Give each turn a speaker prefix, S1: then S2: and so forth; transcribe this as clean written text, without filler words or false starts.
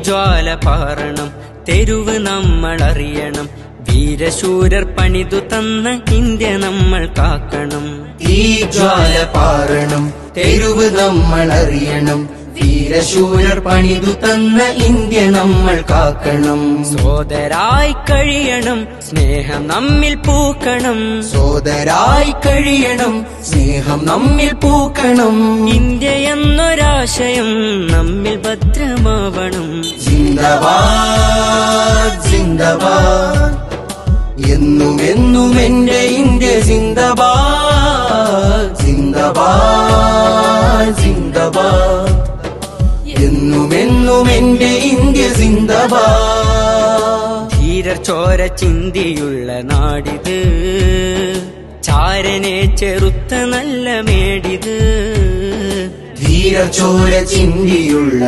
S1: ജ്വാല പാറണം, തെരുവ് നമ്മൾ അറിയണം. വീരശൂരർ പണിതു തന്ന ഇന്ത്യ നമ്മൾ കാക്കണം.
S2: ഈ ജ്വാല പാറണം, തെരുവ് നമ്മൾ അറിയണം. വീരശൂരർ പണിതു തന്ന ഇന്ത്യ നമ്മൾ കാക്കണം.
S1: സോദരായി കഴിയണം, സ്നേഹം നമ്മിൽ പൂക്കണം.
S2: സോദരായി കഴിയണം, സ്നേഹം നമ്മിൽ പൂക്കണം.
S1: ഇന്ത്യ എന്നൊരാശയം നമ്മിൽ ഭദ്രമാവണം.
S2: സിന്ദബാദ് സിന്ദബാദ്, എന്നും എന്നും എന്റെ ഇന്ത്യ സിന്ദബാദ്. സിന്ദബാദ് സിന്ദബാദ്, എന്നും എന്നും എന്റെ ഇന്ത്യ സിന്ദബാദ്.
S1: ധീരർ ചോര ചിന്തിയുള്ള നാടിത്, ചാരനെ ചെറുത്ത നല്ല മേടിത്.
S2: ധീരർ ചോര ചിന്തിയുള്ള